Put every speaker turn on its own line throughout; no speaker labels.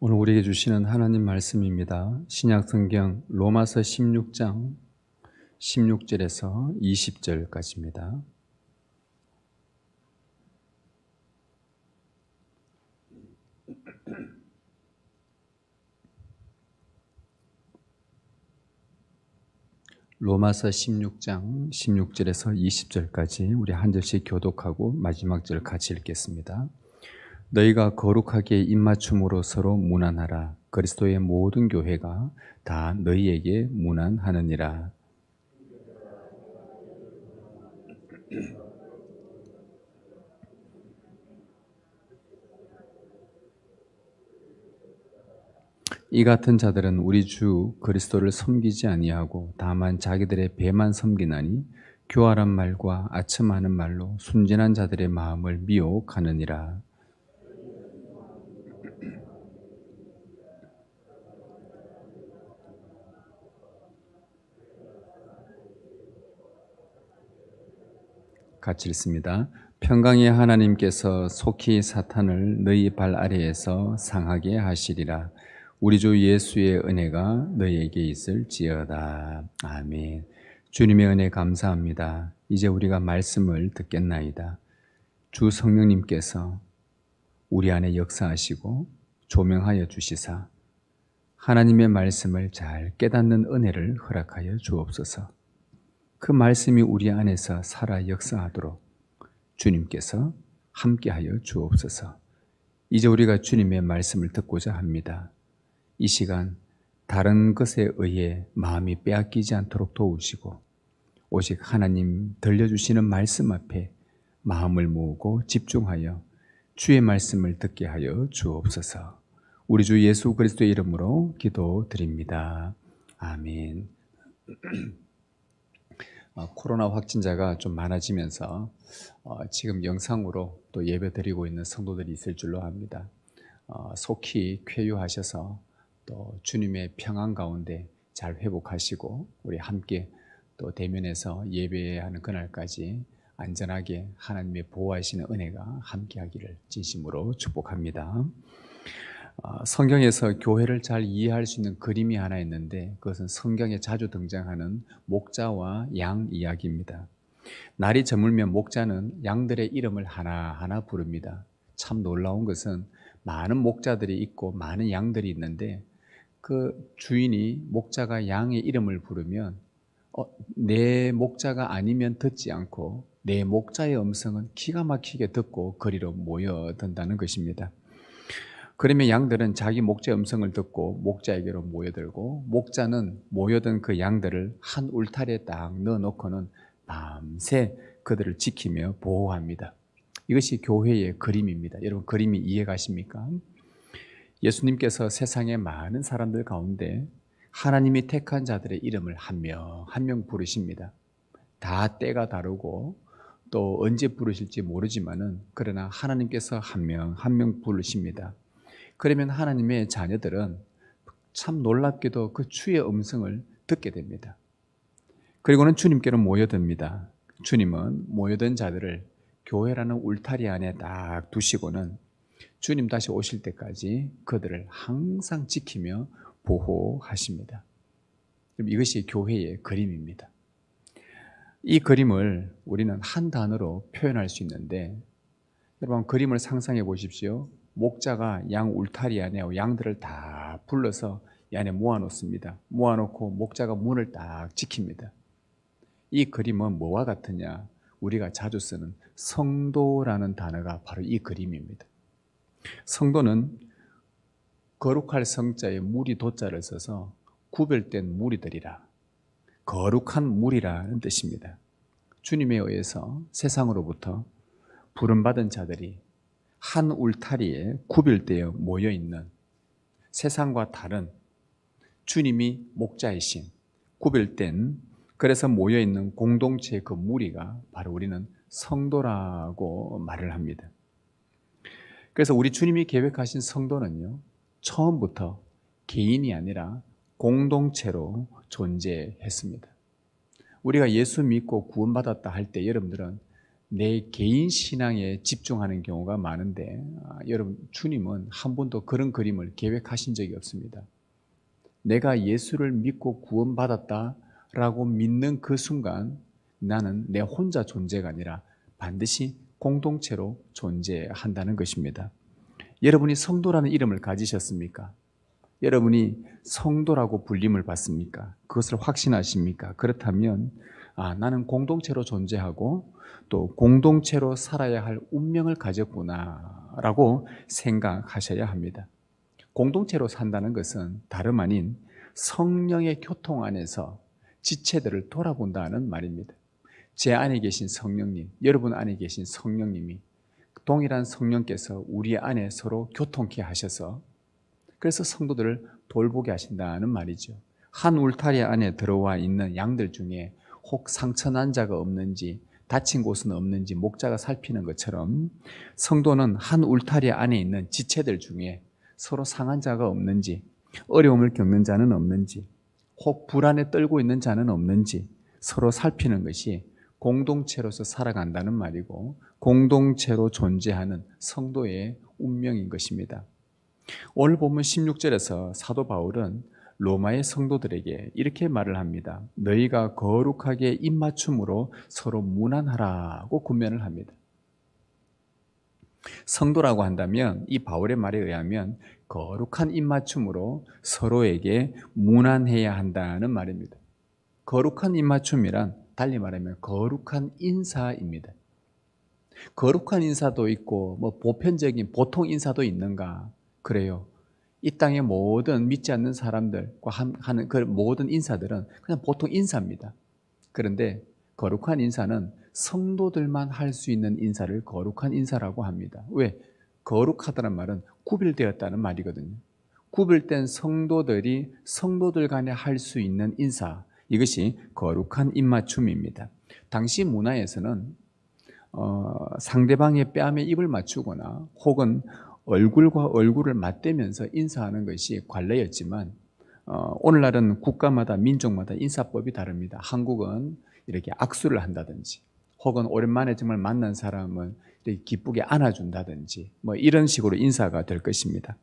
오늘 우리에게 주시는 하나님 말씀입니다. 신약 성경 로마서 16장 16절에서 20절까지입니다. 로마서 16장 16절에서 20절까지 우리 한 절씩 교독하고 마지막 절 같이 읽겠습니다. 너희가 거룩하게 입맞춤으로 서로 문안하라. 그리스도의 모든 교회가 다 너희에게 문안하느니라. 이 같은 자들은 우리 주 그리스도를 섬기지 아니하고 다만 자기들의 배만 섬기나니 교활한 말과 아첨하는 말로 순진한 자들의 마음을 미혹하느니라. 같이 읽습니다. 평강의 하나님께서 속히 사탄을 너희 발 아래에서 상하게 하시리라. 우리 주 예수의 은혜가 너희에게 있을지어다. 아멘. 주님의 은혜 감사합니다. 이제 우리가 말씀을 듣겠나이다. 주 성령님께서 우리 안에 역사하시고 조명하여 주시사 하나님의 말씀을 잘 깨닫는 은혜를 허락하여 주옵소서. 그 말씀이 우리 안에서 살아 역사하도록 주님께서 함께하여 주옵소서. 이제 우리가 주님의 말씀을 듣고자 합니다. 이 시간 다른 것에 의해 마음이 빼앗기지 않도록 도우시고 오직 하나님 들려주시는 말씀 앞에 마음을 모으고 집중하여 주의 말씀을 듣게 하여 주옵소서. 우리 주 예수 그리스도의 이름으로 기도드립니다. 아멘. 코로나 확진자가 좀 많아지면서 지금 영상으로 또 예배드리고 있는 성도들이 있을 줄로 압니다. 속히 쾌유하셔서 또 주님의 평안 가운데 잘 회복하시고 우리 함께 또 대면에서 예배하는 그날까지 안전하게 하나님의 보호하시는 은혜가 함께하기를 진심으로 축복합니다. 성경에서 교회를 잘 이해할 수 있는 그림이 하나 있는데 그것은 성경에 자주 등장하는 목자와 양 이야기입니다. 날이 저물면 목자는 양들의 이름을 하나하나 부릅니다. 참 놀라운 것은 많은 목자들이 있고 많은 양들이 있는데 그 주인이 목자가 양의 이름을 부르면 내 목자가 아니면 듣지 않고 내 목자의 음성은 기가 막히게 듣고 거리로 모여든다는 것입니다. 그러면 양들은 자기 목자의 음성을 듣고 목자에게로 모여들고 목자는 모여든 그 양들을 한 울타리에 딱 넣어놓고는 밤새 그들을 지키며 보호합니다. 이것이 교회의 그림입니다. 여러분 그림이 이해가십니까? 예수님께서 세상의 많은 사람들 가운데 하나님이 택한 자들의 이름을 한 명 한 명 부르십니다. 다 때가 다르고 또 언제 부르실지 모르지만은 그러나 하나님께서 한 명 한 명 부르십니다. 그러면 하나님의 자녀들은 참 놀랍게도 그 주의 음성을 듣게 됩니다. 그리고는 주님께로 모여듭니다. 주님은 모여든 자들을 교회라는 울타리 안에 딱 두시고는 주님 다시 오실 때까지 그들을 항상 지키며 보호하십니다. 이것이 교회의 그림입니다. 이 그림을 우리는 한 단어로 표현할 수 있는데 여러분 그림을 상상해 보십시오. 목자가 양 울타리 안에 양들을 다 불러서 이 안에 모아놓습니다. 모아놓고 목자가 문을 딱 지킵니다. 이 그림은 뭐와 같으냐? 우리가 자주 쓰는 성도라는 단어가 바로 이 그림입니다. 성도는 거룩할 성자에 무리 도자를 써서 구별된 무리들이라 거룩한 무리라는 뜻입니다. 주님에 의해서 세상으로부터 부름받은 자들이 한 울타리에 구별되어 모여있는 세상과 다른 주님이 목자이신 구별된 그래서 모여있는 공동체의 그 무리가 바로 우리는 성도라고 말을 합니다. 그래서 우리 주님이 계획하신 성도는요 처음부터 개인이 아니라 공동체로 존재했습니다. 우리가 예수 믿고 구원받았다 할 때 여러분들은 내 개인 신앙에 집중하는 경우가 많은데 여러분, 주님은 한 번도 그런 그림을 계획하신 적이 없습니다. 내가 예수를 믿고 구원받았다라고 믿는 그 순간 나는 내 혼자 존재가 아니라 반드시 공동체로 존재한다는 것입니다. 여러분이 성도라는 이름을 가지셨습니까? 여러분이 성도라고 불림을 받습니까? 그것을 확신하십니까? 그렇다면 나는 공동체로 존재하고 또 공동체로 살아야 할 운명을 가졌구나 라고 생각하셔야 합니다. 공동체로 산다는 것은 다름 아닌 성령의 교통 안에서 지체들을 돌아본다는 말입니다. 제 안에 계신 성령님, 여러분 안에 계신 성령님이 동일한 성령께서 우리 안에 서로 교통케 하셔서 그래서 성도들을 돌보게 하신다는 말이죠. 한 울타리 안에 들어와 있는 양들 중에 혹 상처난 자가 없는지 다친 곳은 없는지 목자가 살피는 것처럼 성도는 한 울타리 안에 있는 지체들 중에 서로 상한 자가 없는지 어려움을 겪는 자는 없는지 혹 불안에 떨고 있는 자는 없는지 서로 살피는 것이 공동체로서 살아간다는 말이고 공동체로 존재하는 성도의 운명인 것입니다. 오늘 본문 16절에서 사도 바울은 로마의 성도들에게 이렇게 말을 합니다. 너희가 거룩하게 입맞춤으로 서로 문안하라고 권면을 합니다. 성도라고 한다면 이 바울의 말에 의하면 거룩한 입맞춤으로 서로에게 문안해야 한다는 말입니다. 거룩한 입맞춤이란 달리 말하면 거룩한 인사입니다. 거룩한 인사도 있고 보편적인 보통 인사도 있는가? 그래요. 이 땅의 모든 믿지 않는 사람들과 하는 그 모든 인사들은 그냥 보통 인사입니다. 그런데 거룩한 인사는 성도들만 할 수 있는 인사를 거룩한 인사라고 합니다. 왜? 거룩하다는 말은 구별되었다는 말이거든요. 구별된 성도들이 성도들 간에 할 수 있는 인사, 이것이 거룩한 입맞춤입니다. 당시 문화에서는 상대방의 뺨에 입을 맞추거나 혹은 얼굴과 얼굴을 맞대면서 인사하는 것이 관례였지만 오늘날은 국가마다 민족마다 인사법이 다릅니다. 한국은 이렇게 악수를 한다든지 혹은 오랜만에 정말 만난 사람은 이렇게 기쁘게 안아준다든지 이런 식으로 인사가 될 것입니다.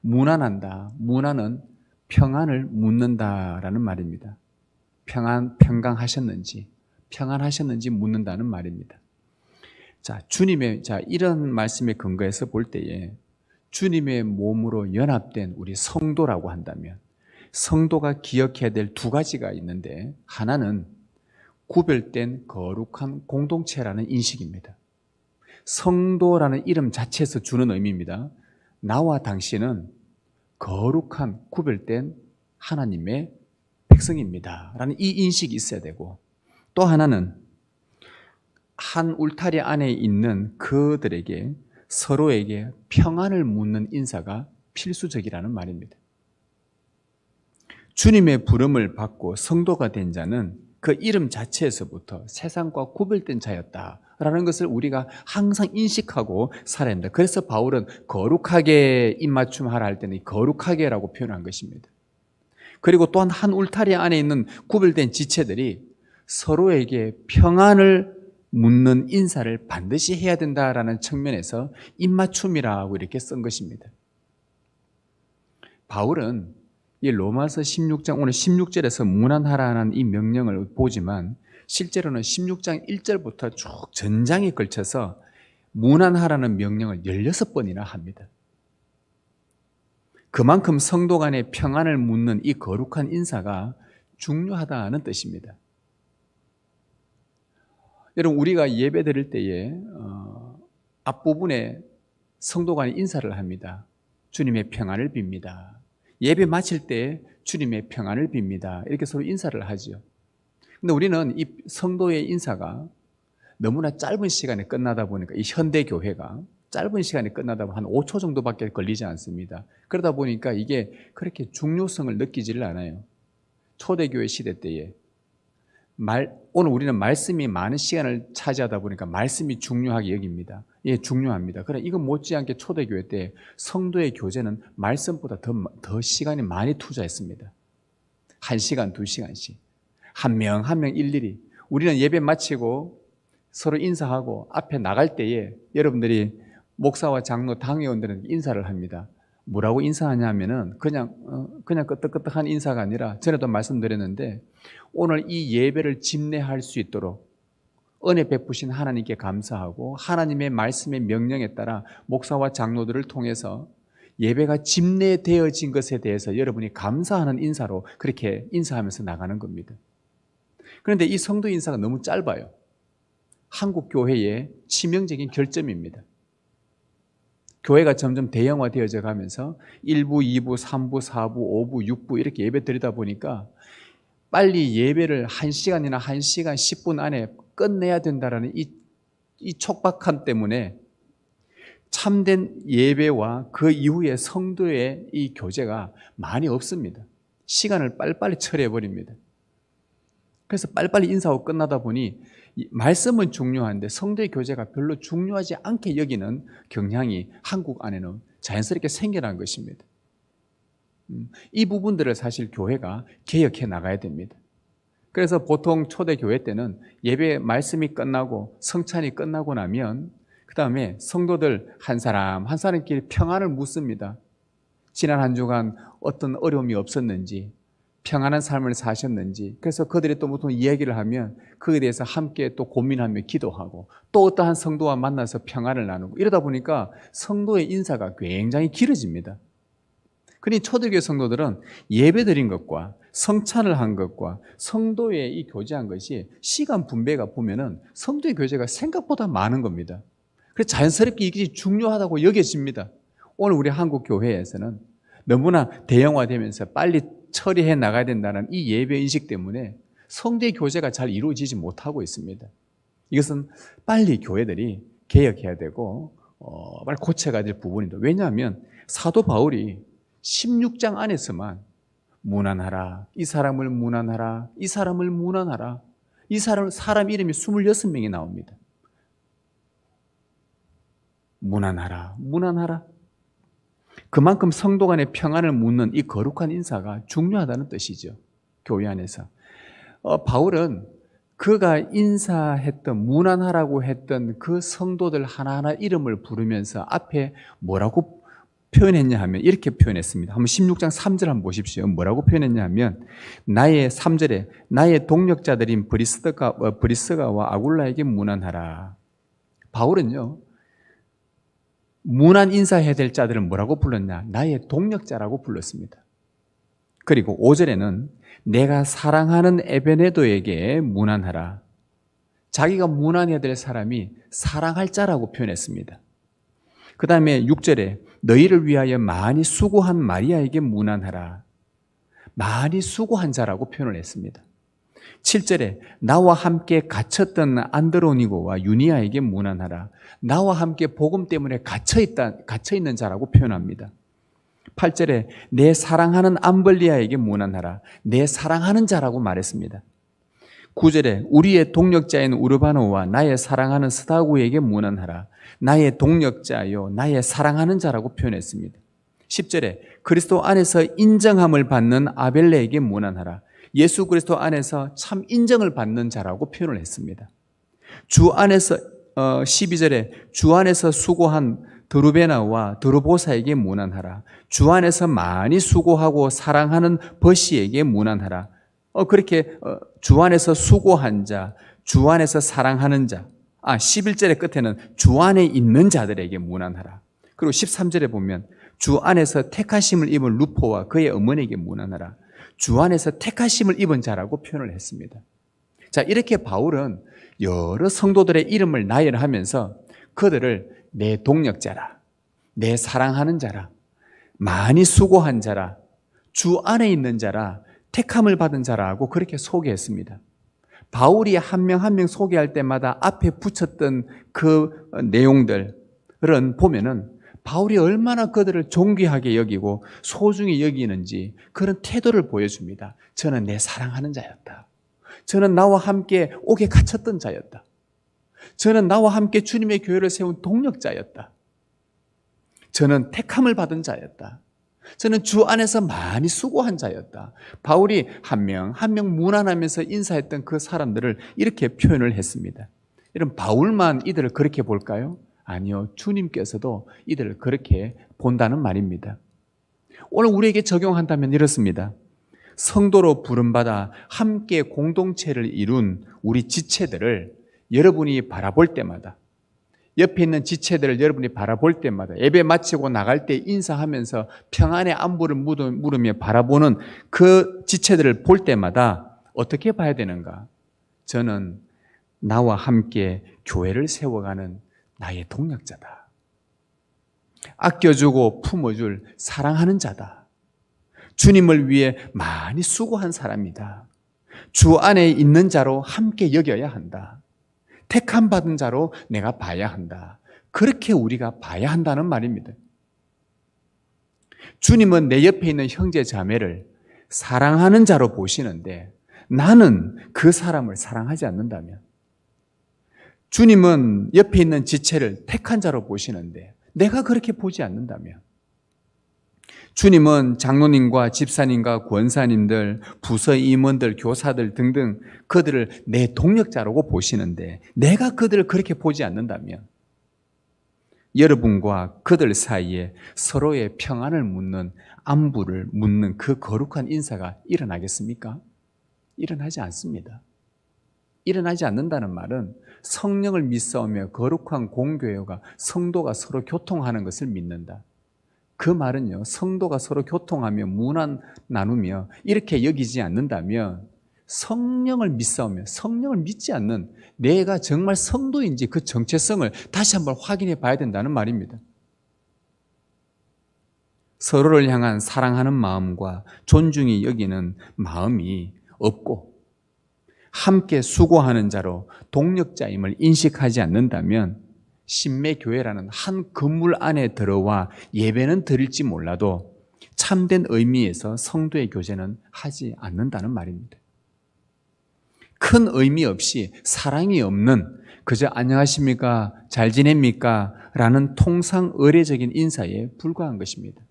문안한다. 문안은 평안을 묻는다라는 말입니다. 평강하셨는지 평안하셨는지 묻는다는 말입니다. 주님의 이런 말씀에 근거해서 볼 때에 주님의 몸으로 연합된 우리 성도라고 한다면 성도가 기억해야 될 두 가지가 있는데 하나는 구별된 거룩한 공동체라는 인식입니다. 성도라는 이름 자체에서 주는 의미입니다. 나와 당신은 거룩한 구별된 하나님의 백성입니다 라는 이 인식이 있어야 되고 또 하나는 한 울타리 안에 있는 그들에게 서로에게 평안을 묻는 인사가 필수적이라는 말입니다. 주님의 부름을 받고 성도가 된 자는 그 이름 자체에서부터 세상과 구별된 자였다라는 것을 우리가 항상 인식하고 살아야 합니다. 그래서 바울은 거룩하게 입맞춤하라 할 때는 거룩하게라고 표현한 것입니다. 그리고 또한 한 울타리 안에 있는 구별된 지체들이 서로에게 평안을 묻는 인사를 반드시 해야 된다라는 측면에서 입맞춤이라고 이렇게 쓴 것입니다. 바울은 이 로마서 16장 오늘 16절에서 문안하라는 이 명령을 보지만 실제로는 16장 1절부터 쭉 전장에 걸쳐서 문안하라는 명령을 16번이나 합니다. 그만큼 성도 간의 평안을 묻는 이 거룩한 인사가 중요하다는 뜻입니다. 여러분, 우리가 예배 드릴 때에 앞부분에 성도 간의 인사를 합니다. 주님의 평안을 빕니다. 예배 마칠 때 주님의 평안을 빕니다. 이렇게 서로 인사를 하죠. 근데 우리는 이 성도의 인사가 너무나 짧은 시간에 끝나다 보니까 이 현대 교회가 짧은 시간에 끝나다 보면 한 5초 정도밖에 걸리지 않습니다. 그러다 보니까 이게 그렇게 중요성을 느끼지를 않아요. 초대교회 시대 때에 오늘 우리는 말씀이 많은 시간을 차지하다 보니까 말씀이 중요하게 여깁니다. 예, 중요합니다. 그러나 이건 못지않게 초대교회 때 성도의 교제는 말씀보다 더 시간이 많이 투자했습니다. 1시간, 2시간씩. 한 명 한 명 일일이. 우리는 예배 마치고 서로 인사하고 앞에 나갈 때에 여러분들이 목사와 장로, 당회원들은 인사를 합니다. 뭐라고 인사하냐면은 그냥 끄떡끄떡한 인사가 아니라 전에도 말씀드렸는데 오늘 이 예배를 집례할 수 있도록 은혜 베푸신 하나님께 감사하고 하나님의 말씀의 명령에 따라 목사와 장로들을 통해서 예배가 집례되어진 것에 대해서 여러분이 감사하는 인사로 그렇게 인사하면서 나가는 겁니다. 그런데 이 성도 인사가 너무 짧아요. 한국 교회의 치명적인 결점입니다. 교회가 점점 대형화되어져 가면서 1부, 2부, 3부, 4부, 5부, 6부 이렇게 예배 드리다 보니까 빨리 예배를 1시간이나 1시간 10분 안에 끝내야 된다는 이 촉박함 때문에 참된 예배와 그 이후에 성도의 이 교제가 많이 없습니다. 시간을 빨리빨리 처리해버립니다. 그래서 빨리빨리 인사하고 끝나다 보니 말씀은 중요한데 성도의 교제가 별로 중요하지 않게 여기는 경향이 한국 안에는 자연스럽게 생겨난 것입니다. 이 부분들을 사실 교회가 개혁해 나가야 됩니다. 그래서 보통 초대교회 때는 예배 말씀이 끝나고 성찬이 끝나고 나면 그 다음에 성도들 한 사람 한 사람끼리 평안을 묻습니다. 지난 한 주간 어떤 어려움이 없었는지 평안한 삶을 사셨는지 그래서 그들이 또 보통 이야기를 하면 그에 대해서 함께 또 고민하며 기도하고 또 어떠한 성도와 만나서 평안을 나누고 이러다 보니까 성도의 인사가 굉장히 길어집니다. 그러니 초대교회 성도들은 예배드린 것과 성찬을 한 것과 성도의 이 교제한 것이 시간 분배가 보면은 성도의 교제가 생각보다 많은 겁니다. 그래서 자연스럽게 이게 중요하다고 여겨집니다. 오늘 우리 한국 교회에서는 너무나 대형화되면서 빨리 처리해 나가야 된다는 이 예배 인식 때문에 성도의 교제가 잘 이루어지지 못하고 있습니다. 이것은 빨리 교회들이 개혁해야 되고 빨리 고쳐가야 될 부분입니다. 왜냐하면 사도 바울이 16장 안에서만 문안하라, 이 사람을 문안하라, 이 사람을 문안하라, 이 사람 이름이 26명이 나옵니다. 문안하라, 문안하라. 그만큼 성도 간의 평안을 묻는 이 거룩한 인사가 중요하다는 뜻이죠. 교회 안에서. 바울은 그가 인사했던 문안하라고 했던 그 성도들 하나하나 이름을 부르면서 앞에 뭐라고 표현했냐 하면 이렇게 표현했습니다. 한번 16장 3절 한번 보십시오. 뭐라고 표현했냐 하면 나의 3절에 나의 동력자들인 브리스가와 아굴라에게 문안하라. 바울은요. 문안 인사해야 될 자들은 뭐라고 불렀냐? 나의 동력자라고 불렀습니다. 그리고 5절에는 내가 사랑하는 에베네도에게 문안하라. 자기가 문안해야 될 사람이 사랑할 자라고 표현했습니다. 그 다음에 6절에 너희를 위하여 많이 수고한 마리아에게 문안하라. 많이 수고한 자라고 표현을 했습니다. 7절에 나와 함께 갇혔던 안드로니고와 유니아에게 문안하라. 나와 함께 복음 때문에 갇혀있는 자라고 표현합니다. 8절에 내 사랑하는 암블리아에게 문안하라. 내 사랑하는 자라고 말했습니다. 9절에 우리의 동력자인 우르바노와 나의 사랑하는 스다구에게 문안하라. 나의 동력자요 나의 사랑하는 자라고 표현했습니다. 10절에 그리스도 안에서 인정함을 받는 아벨레에게 문안하라. 예수 그리스도 안에서 참 인정을 받는 자라고 표현을 했습니다. 주 안에서 12절에 주 안에서 수고한 드루베나와 드루보사에게 문안하라. 주 안에서 많이 수고하고 사랑하는 버시에게 문안하라. 그렇게 주 안에서 수고한 자, 주 안에서 사랑하는 자. 11절의 끝에는 주 안에 있는 자들에게 문안하라. 그리고 13절에 보면 주 안에서 택하심을 입은 루포와 그의 어머니에게 문안하라. 주 안에서 택하심을 입은 자라고 표현을 했습니다. 자, 이렇게 바울은 여러 성도들의 이름을 나열하면서 그들을 내 동력자라, 내 사랑하는 자라, 많이 수고한 자라, 주 안에 있는 자라, 택함을 받은 자라고 그렇게 소개했습니다. 바울이 한 명 한 명 소개할 때마다 앞에 붙였던 그 내용들은 보면은 바울이 얼마나 그들을 존귀하게 여기고 소중히 여기는지 그런 태도를 보여줍니다. 저는 내 사랑하는 자였다. 저는 나와 함께 옥에 갇혔던 자였다. 저는 나와 함께 주님의 교회를 세운 동력자였다. 저는 택함을 받은 자였다. 저는 주 안에서 많이 수고한 자였다. 바울이 한 명 한 명 문안하면서 인사했던 그 사람들을 이렇게 표현을 했습니다. 이런 바울만 이들을 그렇게 볼까요? 아니요. 주님께서도 이들을 그렇게 본다는 말입니다. 오늘 우리에게 적용한다면 이렇습니다. 성도로 부름받아 함께 공동체를 이룬 우리 지체들을 여러분이 바라볼 때마다, 옆에 있는 지체들을 여러분이 바라볼 때마다, 예배 마치고 나갈 때 인사하면서 평안의 안부를 물으며 바라보는 그 지체들을 볼 때마다 어떻게 봐야 되는가? 저는 나와 함께 교회를 세워가는 나의 동력자다. 아껴주고 품어줄 사랑하는 자다. 주님을 위해 많이 수고한 사람이다. 주 안에 있는 자로 함께 여겨야 한다. 택함 받은 자로 내가 봐야 한다. 그렇게 우리가 봐야 한다는 말입니다. 주님은 내 옆에 있는 형제 자매를 사랑하는 자로 보시는데 나는 그 사람을 사랑하지 않는다면, 주님은 옆에 있는 지체를 택한 자로 보시는데 내가 그렇게 보지 않는다면, 주님은 장로님과 집사님과 권사님들, 부서 임원들, 교사들 등등 그들을 내 동력자라고 보시는데 내가 그들을 그렇게 보지 않는다면, 여러분과 그들 사이에 서로의 평안을 묻는, 안부를 묻는 그 거룩한 인사가 일어나겠습니까? 일어나지 않습니다. 일어나지 않는다는 말은 성령을 믿사오며 거룩한 공교회가 성도가 서로 교통하는 것을 믿는다. 그 말은요, 성도가 서로 교통하며 문안 나누며 이렇게 여기지 않는다면 성령을 믿사오며 성령을 믿지 않는 내가 정말 성도인지 그 정체성을 다시 한번 확인해 봐야 된다는 말입니다. 서로를 향한 사랑하는 마음과 존중이 여기는 마음이 없고 함께 수고하는 자로 동력자임을 인식하지 않는다면 신매교회라는 한 건물 안에 들어와 예배는 드릴지 몰라도 참된 의미에서 성도의 교제는 하지 않는다는 말입니다. 큰 의미 없이 사랑이 없는 그저 안녕하십니까? 잘 지냅니까? 라는 통상 의례적인 인사에 불과한 것입니다.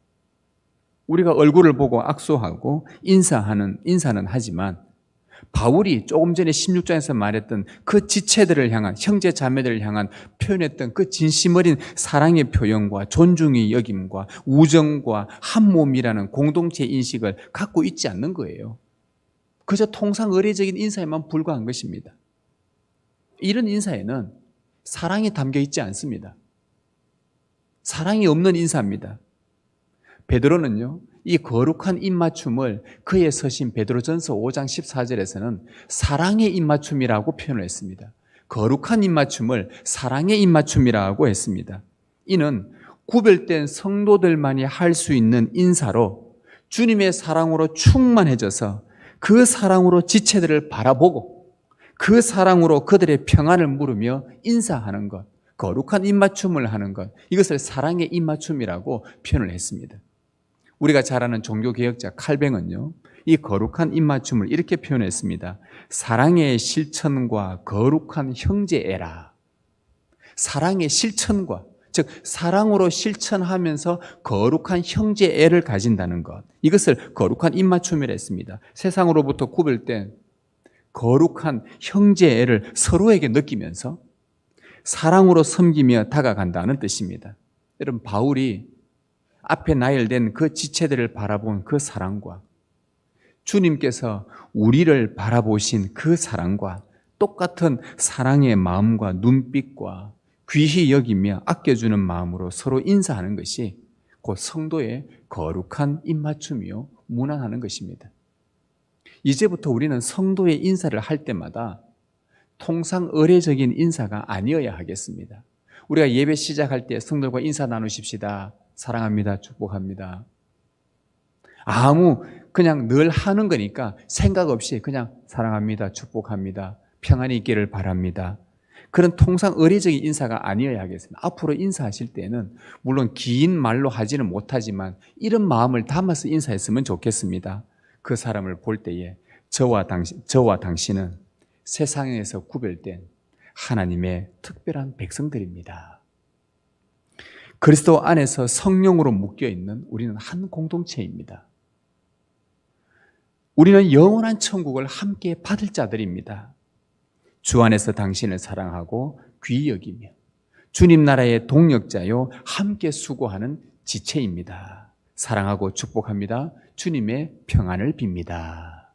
우리가 얼굴을 보고 악수하고 인사는 하지만 바울이 조금 전에 16장에서 말했던 그 지체들을 향한, 형제 자매들을 향한 표현했던 그 진심 어린 사랑의 표현과 존중의 여김과 우정과 한 몸이라는 공동체 인식을 갖고 있지 않는 거예요. 그저 통상 의례적인 인사에만 불과한 것입니다. 이런 인사에는 사랑이 담겨 있지 않습니다. 사랑이 없는 인사입니다. 베드로는요, 이 거룩한 입맞춤을 그의 서신 베드로전서 5장 14절에서는 사랑의 입맞춤이라고 표현을 했습니다. 거룩한 입맞춤을 사랑의 입맞춤이라고 했습니다. 이는 구별된 성도들만이 할 수 있는 인사로 주님의 사랑으로 충만해져서 그 사랑으로 지체들을 바라보고 그 사랑으로 그들의 평안을 물으며 인사하는 것, 거룩한 입맞춤을 하는 것, 이것을 사랑의 입맞춤이라고 표현을 했습니다. 우리가 잘 아는 종교개혁자 칼뱅은요, 이 거룩한 입맞춤을 이렇게 표현했습니다. 사랑의 실천과 거룩한 형제애라. 사랑의 실천과, 즉 사랑으로 실천하면서 거룩한 형제애를 가진다는 것, 이것을 거룩한 입맞춤이라 했습니다. 세상으로부터 구별된 거룩한 형제애를 서로에게 느끼면서 사랑으로 섬기며 다가간다는 뜻입니다. 여러분, 바울이 앞에 나열된 그 지체들을 바라본 그 사랑과 주님께서 우리를 바라보신 그 사랑과 똑같은 사랑의 마음과 눈빛과 귀히 여기며 아껴주는 마음으로 서로 인사하는 것이 곧 성도의 거룩한 입맞춤이요 문안하는 것입니다. 이제부터 우리는 성도의 인사를 할 때마다 통상 의례적인 인사가 아니어야 하겠습니다. 우리가 예배 시작할 때 성도들과 인사 나누십시다. 사랑합니다. 축복합니다. 그냥 늘 하는 거니까 생각 없이 그냥 사랑합니다. 축복합니다. 평안이 있기를 바랍니다. 그런 통상 의례적인 인사가 아니어야 하겠습니다. 앞으로 인사하실 때는 물론 긴 말로 하지는 못하지만 이런 마음을 담아서 인사했으면 좋겠습니다. 그 사람을 볼 때에 저와 당신은 세상에서 구별된 하나님의 특별한 백성들입니다. 그리스도 안에서 성령으로 묶여있는 우리는 한 공동체입니다. 우리는 영원한 천국을 함께 받을 자들입니다. 주 안에서 당신을 사랑하고 귀히 여기며 주님 나라의 동역자요 함께 수고하는 지체입니다. 사랑하고 축복합니다. 주님의 평안을 빕니다.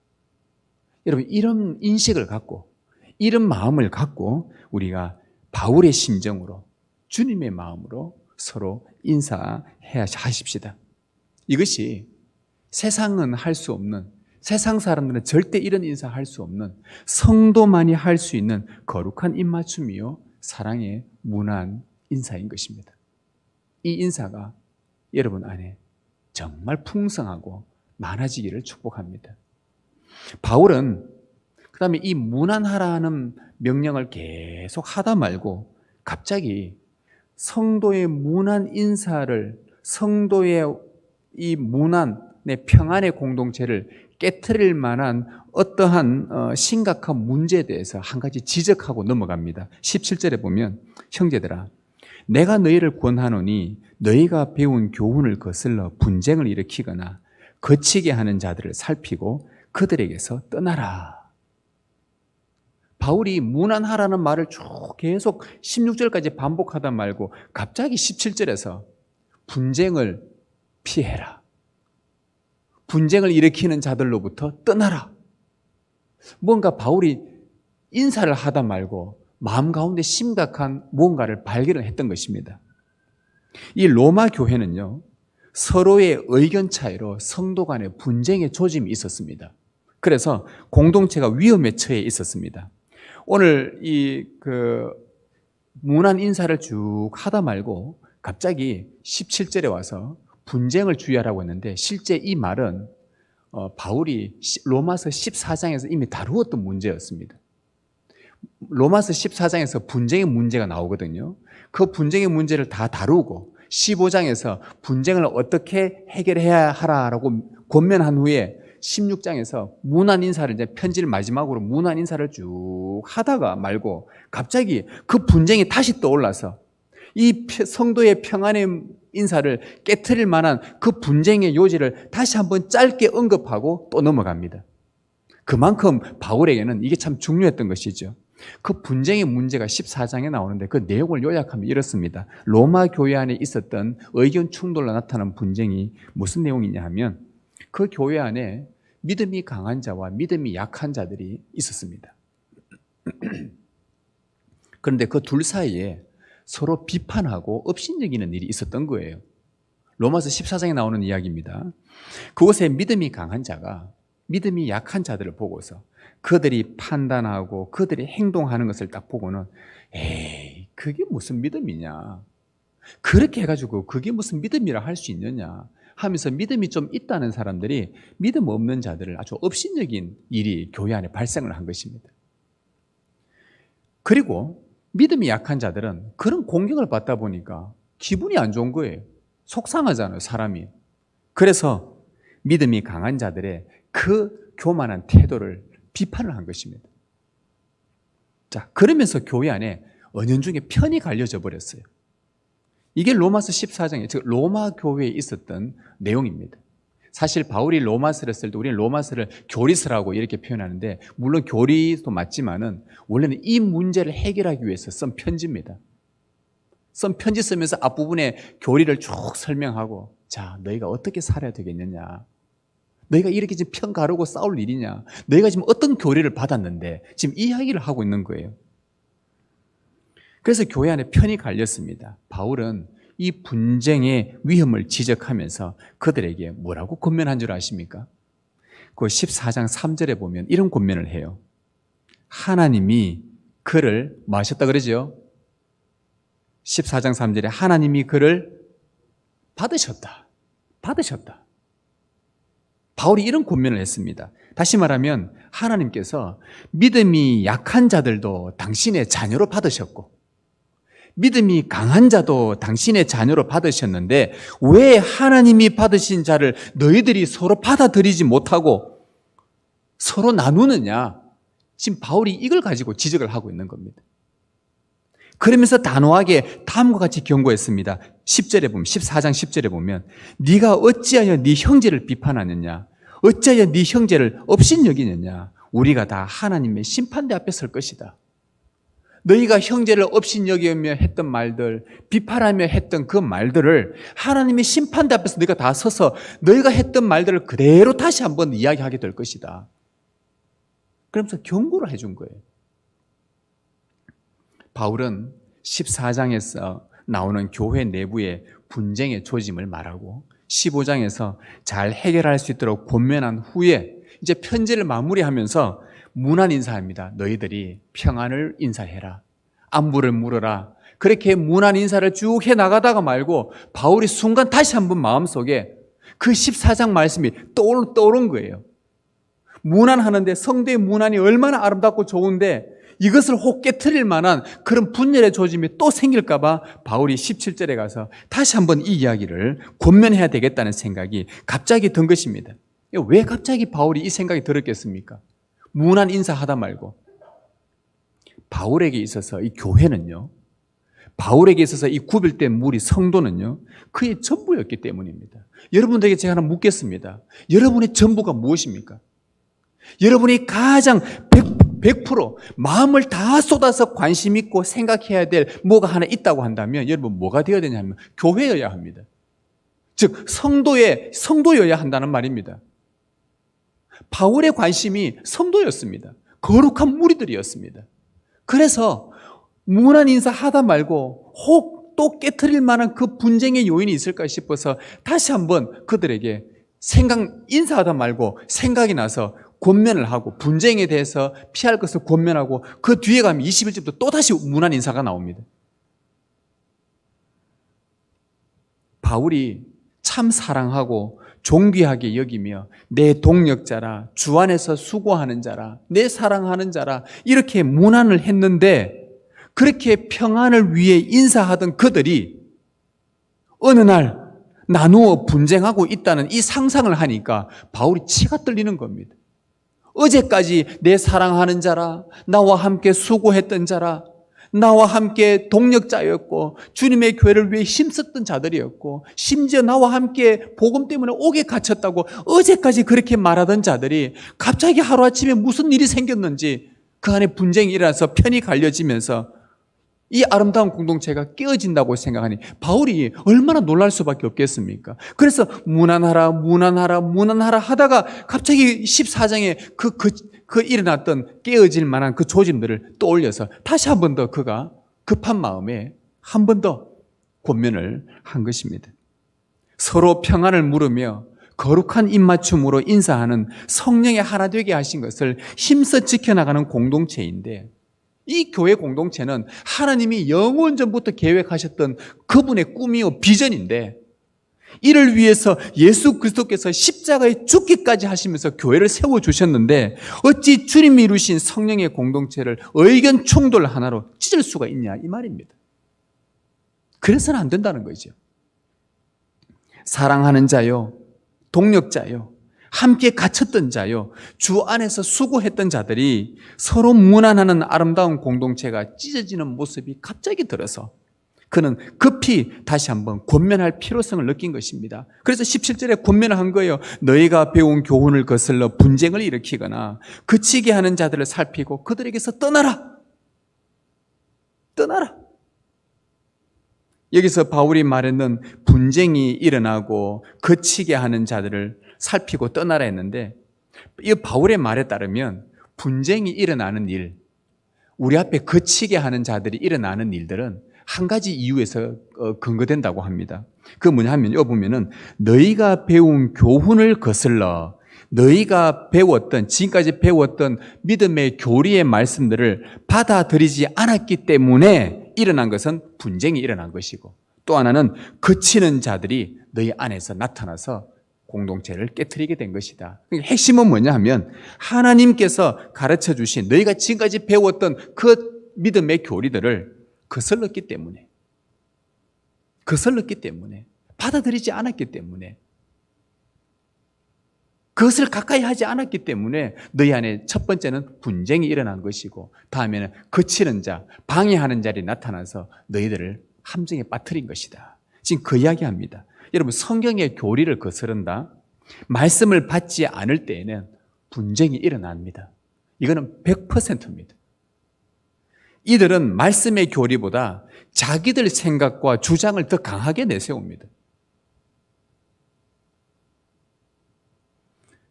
여러분, 이런 인식을 갖고 이런 마음을 갖고 우리가 바울의 심정으로 주님의 마음으로 서로 인사해야 하십시다. 이것이 세상은 할 수 없는, 세상 사람들은 절대 이런 인사할 수 없는, 성도만이 할 수 있는 거룩한 입맞춤이요 사랑의 무난 인사인 것입니다. 이 인사가 여러분 안에 정말 풍성하고 많아지기를 축복합니다. 바울은 그 다음에 이 무난하라는 명령을 계속 하다 말고 갑자기 성도의 무난 인사를, 성도의 이 무난의 평안의 공동체를 깨트릴 만한 어떠한 심각한 문제에 대해서 한 가지 지적하고 넘어갑니다. 17절에 보면 형제들아 내가 너희를 권하노니 너희가 배운 교훈을 거슬러 분쟁을 일으키거나 거치게 하는 자들을 살피고 그들에게서 떠나라. 바울이 무난하라는 말을 쭉 계속 16절까지 반복하다 말고 갑자기 17절에서 분쟁을 피해라. 분쟁을 일으키는 자들로부터 떠나라. 뭔가 바울이 인사를 하다 말고 마음 가운데 심각한 무언가를 발견을 했던 것입니다. 이 로마 교회는요, 서로의 의견 차이로 성도 간의 분쟁의 조짐이 있었습니다. 그래서 공동체가 위험에 처해 있었습니다. 오늘 무난 인사를 쭉 하다 말고 갑자기 17절에 와서 분쟁을 주의하라고 했는데 실제 이 말은 바울이 로마서 14장에서 이미 다루었던 문제였습니다. 로마서 14장에서 분쟁의 문제가 나오거든요. 그 분쟁의 문제를 다 다루고 15장에서 분쟁을 어떻게 해결해야 하라라고 권면한 후에 16장에서 무난 인사를, 이제 편지를 마지막으로 무난 인사를 쭉 하다가 말고 갑자기 그 분쟁이 다시 떠올라서 이 성도의 평안의 인사를 깨트릴 만한 그 분쟁의 요지를 다시 한번 짧게 언급하고 또 넘어갑니다. 그만큼 바울에게는 이게 참 중요했던 것이죠. 그 분쟁의 문제가 14장에 나오는데 그 내용을 요약하면 이렇습니다. 로마 교회 안에 있었던 의견 충돌로 나타난 분쟁이 무슨 내용이냐 하면 그 교회 안에 믿음이 강한 자와 믿음이 약한 자들이 있었습니다. 그런데 그 둘 사이에 서로 비판하고 업신여기는 일이 있었던 거예요. 로마서 14장에 나오는 이야기입니다. 그곳에 믿음이 강한 자가 믿음이 약한 자들을 보고서 그들이 판단하고 그들이 행동하는 것을 딱 보고는 에이, 그게 무슨 믿음이냐, 그렇게 해가지고 그게 무슨 믿음이라 할 수 있느냐 하면서 믿음이 좀 있다는 사람들이 믿음 없는 자들을 아주 업신여긴 일이 교회 안에 발생을 한 것입니다. 그리고 믿음이 약한 자들은 그런 공격을 받다 보니까 기분이 안 좋은 거예요. 속상하잖아요, 사람이. 그래서 믿음이 강한 자들의 그 교만한 태도를 비판을 한 것입니다. 자, 그러면서 교회 안에 은연중에 편이 갈려져 버렸어요. 이게 로마서 14장에, 즉 로마 교회에 있었던 내용입니다. 사실 바울이 로마서를 쓸 때 우리는 로마서를 교리서라고 이렇게 표현하는데 물론 교리도 맞지만은 원래는 이 문제를 해결하기 위해서 쓴 편지입니다. 쓴 편지 쓰면서 앞부분에 교리를 쭉 설명하고 자, 너희가 어떻게 살아야 되겠느냐, 너희가 이렇게 지금 편 가르고 싸울 일이냐, 너희가 지금 어떤 교리를 받았는데 지금 이야기를 하고 있는 거예요. 그래서 교회 안에 편이 갈렸습니다. 바울은 이 분쟁의 위험을 지적하면서 그들에게 뭐라고 권면한 줄 아십니까? 그 14장 3절에 보면 이런 권면을 해요. 하나님이 그를 뭐 하셨다 그러죠? 14장 3절에 하나님이 그를 받으셨다. 바울이 이런 권면을 했습니다. 다시 말하면 하나님께서 믿음이 약한 자들도 당신의 자녀로 받으셨고 믿음이 강한 자도 당신의 자녀로 받으셨는데 왜 하나님이 받으신 자를 너희들이 서로 받아들이지 못하고 서로 나누느냐? 지금 바울이 이걸 가지고 지적을 하고 있는 겁니다. 그러면서 단호하게 다음과 같이 경고했습니다. 10절에 보면, 14장 10절에 보면 네가 어찌하여 네 형제를 비판하느냐, 어찌하여 네 형제를 업신여기느냐, 우리가 다 하나님의 심판대 앞에 설 것이다. 너희가 형제를 업신여기며 했던 말들, 비판하며 했던 그 말들을 하나님의 심판대 앞에서 너희가 다 서서 너희가 했던 말들을 그대로 다시 한번 이야기하게 될 것이다. 그러면서 경고를 해준 거예요. 바울은 14장에서 나오는 교회 내부의 분쟁의 조짐을 말하고 15장에서 잘 해결할 수 있도록 권면한 후에 이제 편지를 마무리하면서 문안 인사합니다. 너희들이 평안을 인사해라. 안부를 물어라. 그렇게 문안 인사를 쭉 해나가다가 말고 바울이 순간 다시 한번 마음속에 그 14장 말씀이 떠오른 거예요. 문안하는데 성도의 문안이 얼마나 아름답고 좋은데 이것을 혹 깨트릴 만한 그런 분열의 조짐이 또 생길까 봐 바울이 17절에 가서 다시 한번 이 이야기를 권면해야 되겠다는 생각이 갑자기 든 것입니다. 왜 갑자기 바울이 이 생각이 들었겠습니까? 문안 인사하다 말고. 바울에게 있어서 이 교회는요, 바울에게 있어서 이 구별된 무리 성도는요, 그의 전부였기 때문입니다. 여러분들에게 제가 하나 묻겠습니다. 여러분의 전부가 무엇입니까? 여러분이 가장 100% 마음을 다 쏟아서 관심 있고 생각해야 될 뭐가 하나 있다고 한다면 여러분 뭐가 되어야 되냐면 교회여야 합니다. 즉 성도여야 한다는 말입니다. 바울의 관심이 성도였습니다. 거룩한 무리들이었습니다. 그래서 문안 인사하다 말고 혹 또 깨트릴 만한 그 분쟁의 요인이 있을까 싶어서 다시 한번 그들에게 인사하다 말고 생각이 나서 권면을 하고 분쟁에 대해서 피할 것을 권면하고 그 뒤에 가면 21절부터 또다시 문안 인사가 나옵니다. 바울이 참 사랑하고 존귀하게 여기며 내 동력자라, 주 안에서 수고하는 자라, 내 사랑하는 자라 이렇게 문안을 했는데 그렇게 평안을 위해 인사하던 그들이 어느 날 나누어 분쟁하고 있다는 이 상상을 하니까 바울이 치가 떨리는 겁니다. 어제까지 내 사랑하는 자라, 나와 함께 수고했던 자라, 나와 함께 동력자였고 주님의 교회를 위해 힘썼던 자들이었고 심지어 나와 함께 복음 때문에 옥에 갇혔다고 어제까지 그렇게 말하던 자들이 갑자기 하루아침에 무슨 일이 생겼는지 그 안에 분쟁이 일어나서 편이 갈려지면서 이 아름다운 공동체가 깨어진다고 생각하니 바울이 얼마나 놀랄 수밖에 없겠습니까? 그래서 문안하라 하다가 갑자기 14장에 그 일어났던 깨어질 만한 그 조짐들을 떠올려서 다시 한 번 더 그가 급한 마음에 한 번 더 권면을 한 것입니다. 서로 평안을 물으며 거룩한 입맞춤으로 인사하는 성령의 하나 되게 하신 것을 힘써 지켜나가는 공동체인데 이 교회 공동체는 하나님이 영원전부터 계획하셨던 그분의 꿈이요 비전인데 이를 위해서 예수 그리스도께서 십자가에 죽기까지 하시면서 교회를 세워주셨는데 어찌 주님이 이루신 성령의 공동체를 의견 충돌 하나로 찢을 수가 있냐 이 말입니다. 그래서는 안 된다는 거죠. 사랑하는 자요, 동력자요, 함께 갇혔던 자요, 주 안에서 수고했던 자들이 서로 문안하는 아름다운 공동체가 찢어지는 모습이 갑자기 들어서 그는 급히 다시 한번 권면할 필요성을 느낀 것입니다. 그래서 17절에 권면을 한 거예요. 너희가 배운 교훈을 거슬러 분쟁을 일으키거나 그치게 하는 자들을 살피고 그들에게서 떠나라. 여기서 바울이 말했는 분쟁이 일어나고 그치게 하는 자들을 살피고 떠나라 했는데 이 바울의 말에 따르면 분쟁이 일어나는 일, 우리 앞에 그치게 하는 자들이 일어나는 일들은 한 가지 이유에서 근거된다고 합니다. 그 뭐냐 하면 여기 보면은 너희가 배운 교훈을 거슬러 너희가 지금까지 배웠던 믿음의 교리의 말씀들을 받아들이지 않았기 때문에 일어난 것은 분쟁이 일어난 것이고 또 하나는 그치는 자들이 너희 안에서 나타나서 공동체를 깨트리게 된 것이다. 핵심은 뭐냐 하면 하나님께서 가르쳐 주신 너희가 지금까지 배웠던 그 믿음의 교리들을 거슬렀기 때문에 받아들이지 않았기 때문에 그것을 가까이 하지 않았기 때문에 너희 안에 첫 번째는 분쟁이 일어난 것이고 다음에는 거치는 자, 방해하는 자들이 나타나서 너희들을 함정에 빠뜨린 것이다. 지금 그 이야기합니다. 여러분 성경의 교리를 거스른다, 말씀을 받지 않을 때에는 분쟁이 일어납니다. 이거는 100%입니다. 이들은 말씀의 교리보다 자기들 생각과 주장을 더 강하게 내세웁니다.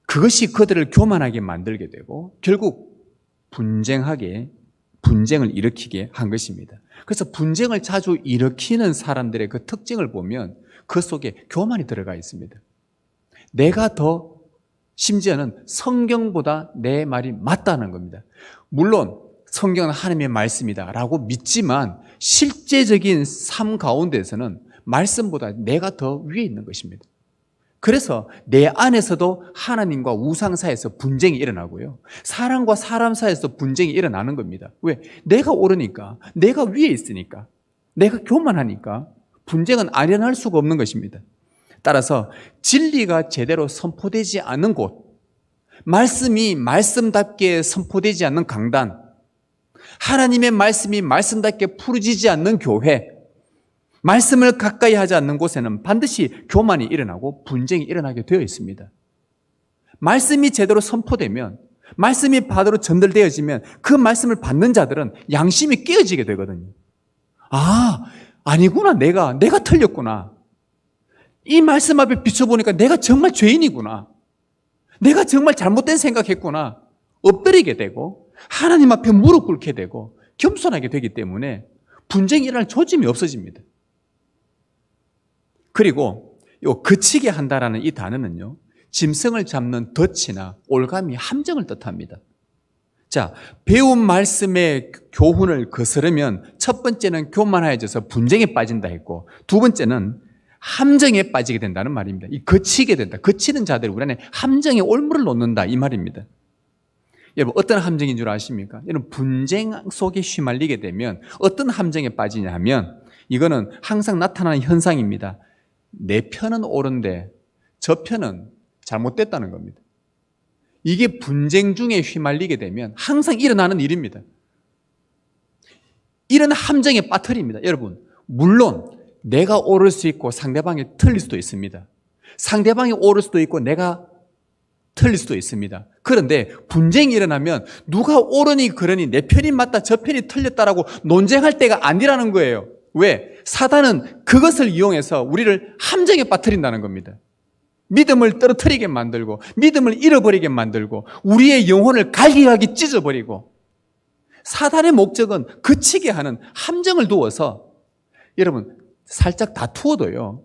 그것이 그들을 교만하게 만들게 되고 결국 분쟁을 일으키게 한 것입니다. 그래서 분쟁을 자주 일으키는 사람들의 그 특징을 보면 그 속에 교만이 들어가 있습니다. 내가 더, 심지어는 성경보다 내 말이 맞다는 겁니다. 물론 성경은 하나님의 말씀이다 라고 믿지만 실제적인 삶 가운데서는 말씀보다 내가 더 위에 있는 것입니다. 그래서 내 안에서도 하나님과 우상 사이에서 분쟁이 일어나고요, 사람과 사람 사이에서 분쟁이 일어나는 겁니다. 왜? 내가 옳으니까, 내가 위에 있으니까, 내가 교만하니까 분쟁은 아련할 수가 없는 것입니다. 따라서 진리가 제대로 선포되지 않는 곳, 말씀이 말씀답게 선포되지 않는 강단, 하나님의 말씀이 말씀답게 풀어지지 않는 교회, 말씀을 가까이 하지 않는 곳에는 반드시 교만이 일어나고 분쟁이 일어나게 되어 있습니다. 말씀이 제대로 선포되면, 말씀이 바로 전달되어지면 그 말씀을 받는 자들은 양심이 깨어지게 되거든요. 아니구나, 내가 틀렸구나. 이 말씀 앞에 비춰보니까 내가 정말 죄인이구나. 내가 정말 잘못된 생각했구나. 엎드리게 되고 하나님 앞에 무릎 꿇게 되고 겸손하게 되기 때문에 분쟁이 일어날 조짐이 없어집니다. 그리고 그치게 한다라는 이 단어는요, 짐승을 잡는 덫이나 올가미, 함정을 뜻합니다. 자, 배운 말씀의 교훈을 거스르면 첫 번째는 교만해져서 분쟁에 빠진다 했고, 두 번째는 함정에 빠지게 된다는 말입니다. 이 거치게 된다. 거치는 자들이 우리 안에 함정에 올무를 놓는다, 이 말입니다. 여러분, 어떤 함정인 줄 아십니까? 여러분, 분쟁 속에 휘말리게 되면 어떤 함정에 빠지냐 하면, 이거는 항상 나타나는 현상입니다. 내 편은 옳은데 저 편은 잘못됐다는 겁니다. 이게 분쟁 중에 휘말리게 되면 항상 일어나는 일입니다. 이런 함정에 빠뜨립니다. 여러분, 물론 내가 옳을 수 있고 상대방이 틀릴 수도 있습니다. 상대방이 옳을 수도 있고 내가 틀릴 수도 있습니다. 그런데 분쟁이 일어나면 누가 옳으니 그러니 내 편이 맞다, 저 편이 틀렸다라고 논쟁할 때가 아니라는 거예요. 왜? 사단은 그것을 이용해서 우리를 함정에 빠뜨린다는 겁니다. 믿음을 떨어뜨리게 만들고, 믿음을 잃어버리게 만들고, 우리의 영혼을 갈기갈기 찢어버리고, 사단의 목적은 그치게 하는 함정을 두어서, 여러분, 살짝 다투어도요,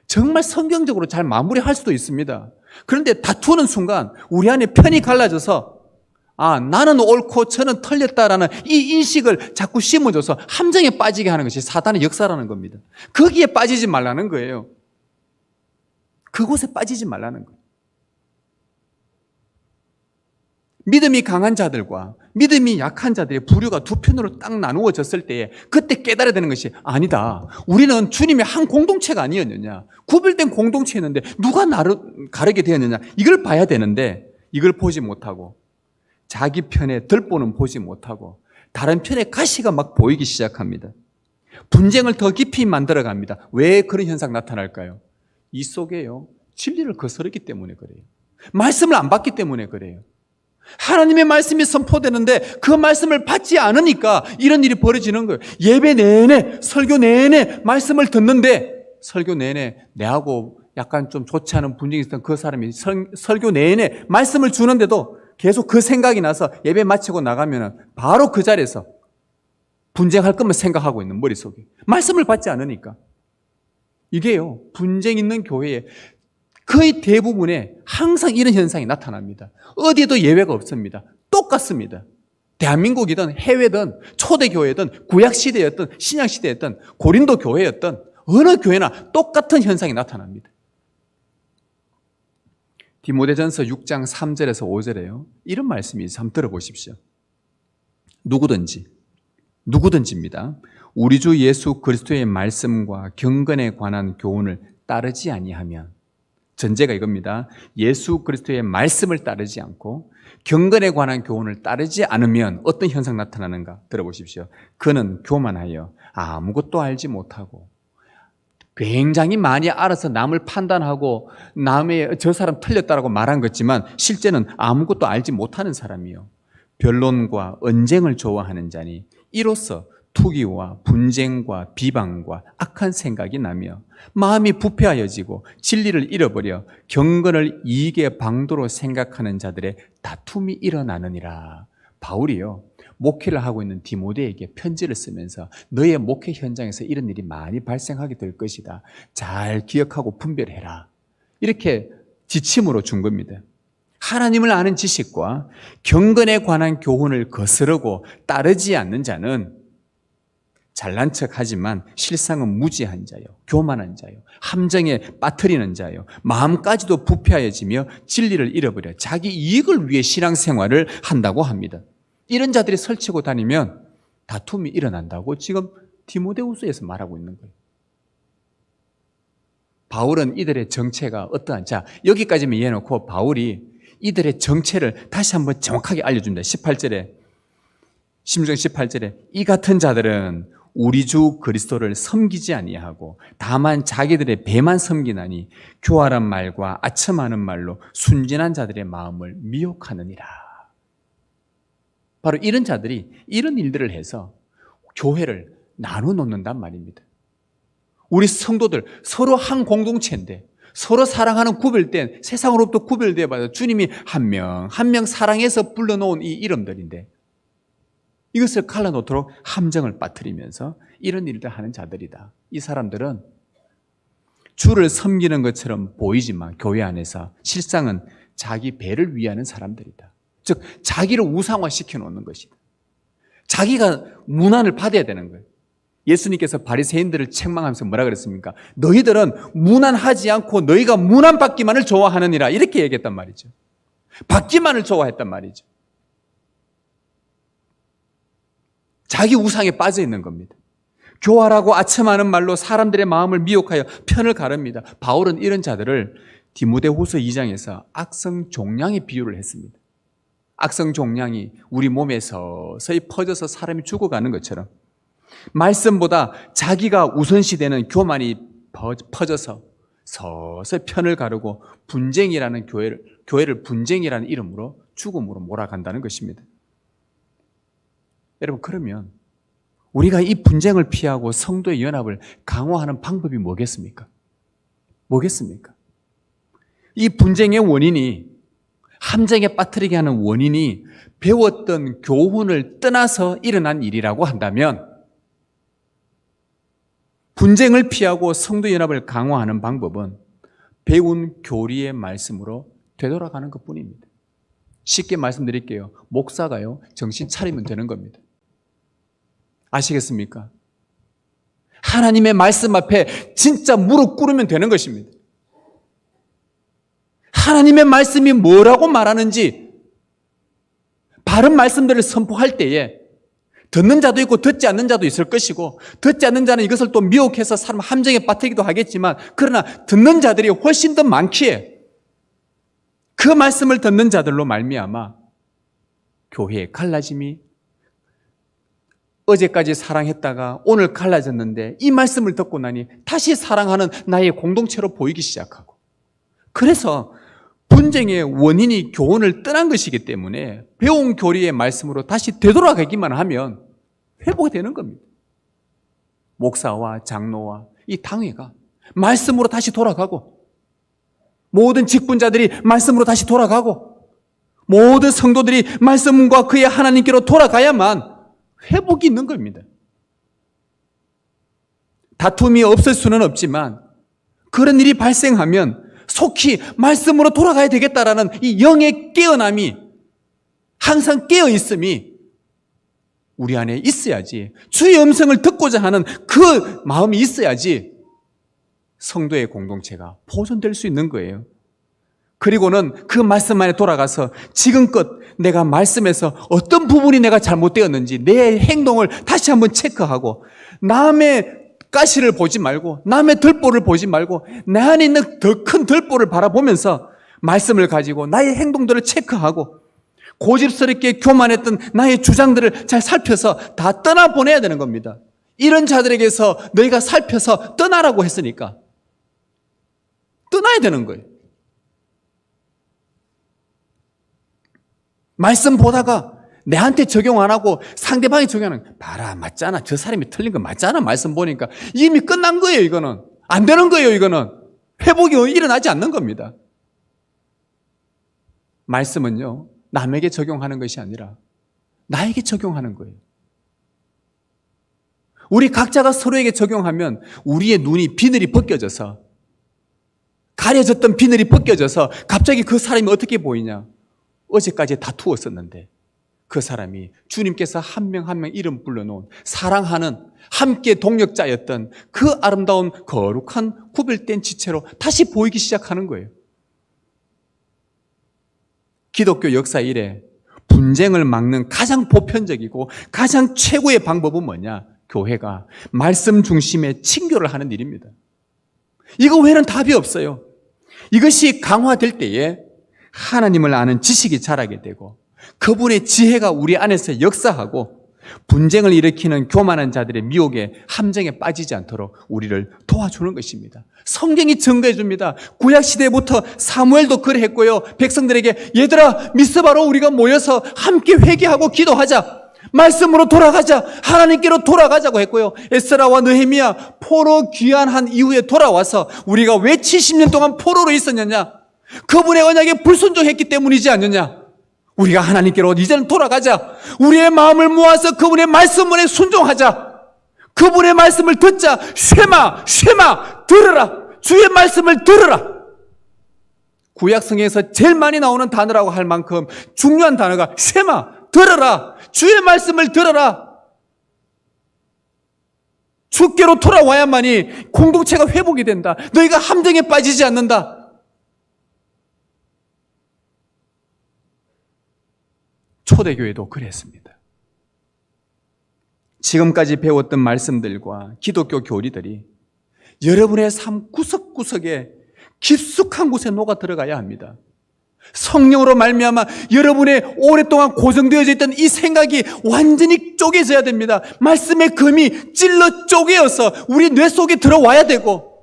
정말 성경적으로 잘 마무리할 수도 있습니다. 그런데 다투는 순간 우리 안에 편이 갈라져서 나는 옳고 저는 틀렸다라는 이 인식을 자꾸 심어줘서 함정에 빠지게 하는 것이 사단의 역사라는 겁니다. 거기에 빠지지 말라는 거예요. 그곳에 빠지지 말라는 거예요. 믿음이 강한 자들과 믿음이 약한 자들의 부류가 두 편으로 딱 나누어졌을 때에 그때 깨달아야 되는 것이, 아니다, 우리는 주님의 한 공동체가 아니었느냐, 구별된 공동체였는데 누가 나를 가르게 되었느냐, 이걸 봐야 되는데 이걸 보지 못하고 자기 편의 덜보는 보지 못하고 다른 편의 가시가 막 보이기 시작합니다. 분쟁을 더 깊이 만들어갑니다. 왜 그런 현상 나타날까요? 이 속에요, 진리를 거스르기 때문에 그래요. 말씀을 안 받기 때문에 그래요. 하나님의 말씀이 선포되는데 그 말씀을 받지 않으니까 이런 일이 벌어지는 거예요. 예배 내내, 설교 내내 말씀을 듣는데, 설교 내내 내하고 약간 좀 좋지 않은 분쟁이 있었던 그 사람이 설교 내내 말씀을 주는데도 계속 그 생각이 나서 예배 마치고 나가면 바로 그 자리에서 분쟁할 것만 생각하고 있는, 머릿속에 말씀을 받지 않으니까. 이게요, 분쟁 있는 교회에 거의 대부분에 항상 이런 현상이 나타납니다. 어디에도 예외가 없습니다. 똑같습니다. 대한민국이든 해외든 초대교회든 구약시대였든 신약시대였든 고린도 교회였든 어느 교회나 똑같은 현상이 나타납니다. 디모데전서 6장 3절에서 5절에요, 이런 말씀이 있어요. 한번 들어보십시오. 누구든지입니다. 우리 주 예수 그리스도의 말씀과 경건에 관한 교훈을 따르지 아니하면, 전제가 이겁니다. 예수 그리스도의 말씀을 따르지 않고 경건에 관한 교훈을 따르지 않으면 어떤 현상 나타나는가 들어보십시오. 그는 교만하여 아무것도 알지 못하고 굉장히 많이 알아서 남을 판단하고 남의 저 사람 틀렸다라고 말한 것지만 실제는 아무것도 알지 못하는 사람이요, 변론과 언쟁을 좋아하는 자니 이로써 투기와 분쟁과 비방과 악한 생각이 나며 마음이 부패하여지고 진리를 잃어버려 경건을 이익의 방도로 생각하는 자들의 다툼이 일어나느니라. 바울이요, 목회를 하고 있는 디모데에게 편지를 쓰면서 너의 목회 현장에서 이런 일이 많이 발생하게 될 것이다. 잘 기억하고 분별해라. 이렇게 지침으로 준 겁니다. 하나님을 아는 지식과 경건에 관한 교훈을 거스르고 따르지 않는 자는 잘난 척하지만 실상은 무지한 자요, 교만한 자요, 함정에 빠뜨리는 자요, 마음까지도 부패하여지며 진리를 잃어버려 자기 이익을 위해 신앙생활을 한다고 합니다. 이런 자들이 설치고 다니면 다툼이 일어난다고 지금 디모데후서에서 말하고 있는 거예요. 바울은 이들의 정체가 어떠한, 자, 여기까지만 이해해놓고 바울이 이들의 정체를 다시 한번 정확하게 알려줍니다. 18절에, 심중 18절에 이 같은 자들은 우리 주 그리스도를 섬기지 아니하고 다만 자기들의 배만 섬기나니 교활한 말과 아첨하는 말로 순진한 자들의 마음을 미혹하느니라. 바로 이런 자들이 이런 일들을 해서 교회를 나눠 놓는단 말입니다. 우리 성도들 서로 한 공동체인데 서로 사랑하는 구별된, 세상으로부터 구별되어 봐서 주님이 한 명 한 명 사랑해서 불러놓은 이 이름들인데 이것을 갈라놓도록 함정을 빠뜨리면서 이런 일을 하는 자들이다. 이 사람들은 주를 섬기는 것처럼 보이지만 교회 안에서 실상은 자기 배를 위하는 사람들이다. 즉 자기를 우상화시켜 놓는 것이다. 자기가 문안을 받아야 되는 거예요. 예수님께서 바리새인들을 책망하면서 뭐라 그랬습니까? 너희들은 문안하지 않고 너희가 문안 받기만을 좋아하느니라, 이렇게 얘기했단 말이죠. 받기만을 좋아했단 말이죠. 자기 우상에 빠져 있는 겁니다. 교활하고 아첨하는 말로 사람들의 마음을 미혹하여 편을 가릅니다. 바울은 이런 자들을 디모데후서 2장에서 악성 종양의 비유를 했습니다. 악성 종양이 우리 몸에 서서히 퍼져서 사람이 죽어가는 것처럼 말씀보다 자기가 우선시되는 교만이 퍼져서 서서히 편을 가르고 분쟁이라는 교회를 분쟁이라는 이름으로 죽음으로 몰아간다는 것입니다. 여러분, 그러면 우리가 이 분쟁을 피하고 성도의 연합을 강화하는 방법이 뭐겠습니까? 뭐겠습니까? 이 분쟁의 원인이, 함정에 빠뜨리게 하는 원인이 배웠던 교훈을 떠나서 일어난 일이라고 한다면 분쟁을 피하고 성도 연합을 강화하는 방법은 배운 교리의 말씀으로 되돌아가는 것뿐입니다. 쉽게 말씀드릴게요. 목사가요, 정신 차리면 되는 겁니다. 아시겠습니까? 하나님의 말씀 앞에 진짜 무릎 꿇으면 되는 것입니다. 하나님의 말씀이 뭐라고 말하는지 바른 말씀들을 선포할 때에 듣는 자도 있고 듣지 않는 자도 있을 것이고, 듣지 않는 자는 이것을 또 미혹해서 사람 함정에 빠뜨리기도 하겠지만, 그러나 듣는 자들이 훨씬 더 많기에 그 말씀을 듣는 자들로 말미암아 교회의 갈라짐이, 어제까지 사랑했다가 오늘 갈라졌는데 이 말씀을 듣고 나니 다시 사랑하는 나의 공동체로 보이기 시작하고, 그래서 분쟁의 원인이 교훈을 떠난 것이기 때문에 배운 교리의 말씀으로 다시 되돌아가기만 하면 회복이 되는 겁니다. 목사와 장로와 이 당회가 말씀으로 다시 돌아가고, 모든 직분자들이 말씀으로 다시 돌아가고, 모든 성도들이 말씀과 그의 하나님께로 돌아가야만 회복이 있는 겁니다. 다툼이 없을 수는 없지만 그런 일이 발생하면 속히 말씀으로 돌아가야 되겠다라는 이 영의 깨어남이, 항상 깨어있음이 우리 안에 있어야지, 주의 음성을 듣고자 하는 그 마음이 있어야지 성도의 공동체가 보존될 수 있는 거예요. 그리고는 그 말씀 안에 돌아가서 지금껏 내가 말씀에서 어떤 부분이 내가 잘못되었는지 내 행동을 다시 한번 체크하고, 남의 가시를 보지 말고 남의 들보를 보지 말고 내 안에 있는 더 큰 들보를 바라보면서 말씀을 가지고 나의 행동들을 체크하고, 고집스럽게 교만했던 나의 주장들을 잘 살펴서 다 떠나보내야 되는 겁니다. 이런 자들에게서 너희가 살펴서 떠나라고 했으니까 떠나야 되는 거예요. 말씀 보다가 내한테 적용 안 하고 상대방이 적용하는, 봐라, 맞잖아. 저 사람이 틀린 거 맞잖아. 말씀 보니까. 이미 끝난 거예요, 이거는. 안 되는 거예요, 이거는. 회복이 일어나지 않는 겁니다. 말씀은요, 남에게 적용하는 것이 아니라 나에게 적용하는 거예요. 우리 각자가 서로에게 적용하면 우리의 눈이, 비늘이 벗겨져서, 가려졌던 비늘이 벗겨져서 갑자기 그 사람이 어떻게 보이냐. 어제까지 다투었었는데 그 사람이 주님께서 한 명 한 명 이름 불러놓은 사랑하는 함께 동력자였던 그 아름다운 거룩한 구별된 지체로 다시 보이기 시작하는 거예요. 기독교 역사 이래 분쟁을 막는 가장 보편적이고 가장 최고의 방법은 뭐냐? 교회가 말씀 중심의 친교를 하는 일입니다. 이거 외에는 답이 없어요. 이것이 강화될 때에 하나님을 아는 지식이 자라게 되고 그분의 지혜가 우리 안에서 역사하고 분쟁을 일으키는 교만한 자들의 미혹에 함정에 빠지지 않도록 우리를 도와주는 것입니다. 성경이 증거해 줍니다. 구약시대부터 사무엘도 그랬고요. 백성들에게 얘들아 미스바로 우리가 모여서 함께 회개하고 기도하자. 말씀으로 돌아가자. 하나님께로 돌아가자고 했고요. 에스라와 느헤미야 포로 귀환한 이후에 돌아와서 우리가 왜 70년 동안 포로로 있었느냐? 그분의 언약에 불순종했기 때문이지 않느냐? 우리가 하나님께로 이제는 돌아가자. 우리의 마음을 모아서 그분의 말씀에 순종하자. 그분의 말씀을 듣자. 쉐마 들으라. 주의 말씀을 들으라. 구약성경에서 제일 많이 나오는 단어라고 할 만큼 중요한 단어가 쉐마, 들으라. 주의 말씀을 들어라. 주께로 돌아와야만이 공동체가 회복이 된다. 너희가 함정에 빠지지 않는다. 초대교회도 그랬습니다. 지금까지 배웠던 말씀들과 기독교 교리들이 여러분의 삶 구석구석에 깊숙한 곳에 녹아 들어가야 합니다. 성령으로 말미암아 여러분의 오랫동안 고정되어져 있던 이 생각이 완전히 쪼개져야 됩니다. 말씀의 금이 찔러 쪼개어서 우리 뇌 속에 들어와야 되고,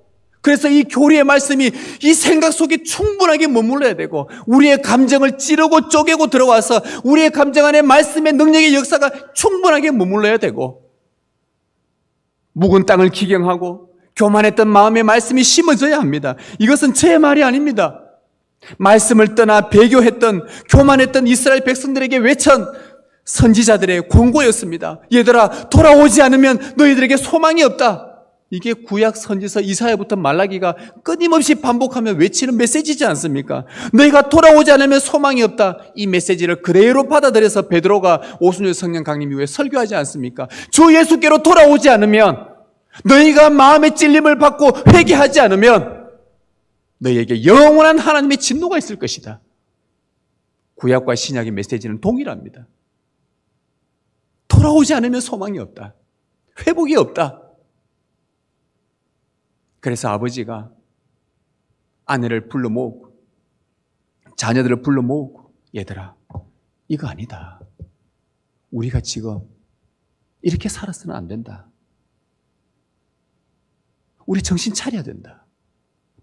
그래서 이 교리의 말씀이 이 생각 속에 충분하게 머물러야 되고, 우리의 감정을 찌르고 쪼개고 들어와서 우리의 감정 안에 말씀의 능력의 역사가 충분하게 머물러야 되고, 묵은 땅을 기경하고 교만했던 마음의 말씀이 심어져야 합니다. 이것은 제 말이 아닙니다. 말씀을 떠나 배교했던 교만했던 이스라엘 백성들에게 외친 선지자들의 권고였습니다. 얘들아 돌아오지 않으면 너희들에게 소망이 없다. 이게 구약 선지서 이사야부터 말라기가 끊임없이 반복하며 외치는 메시지지 않습니까? 너희가 돌아오지 않으면 소망이 없다. 이 메시지를 그대로 받아들여서 베드로가 오순절 성령 강림 이후에 설교하지 않습니까? 주 예수께로 돌아오지 않으면, 너희가 마음의 찔림을 받고 회개하지 않으면 너희에게 영원한 하나님의 진노가 있을 것이다. 구약과 신약의 메시지는 동일합니다. 돌아오지 않으면 소망이 없다. 회복이 없다. 그래서 아버지가 아내를 불러 모으고 자녀들을 불러 모으고, 얘들아 이거 아니다. 우리가 지금 이렇게 살아서는 안 된다. 우리 정신 차려야 된다.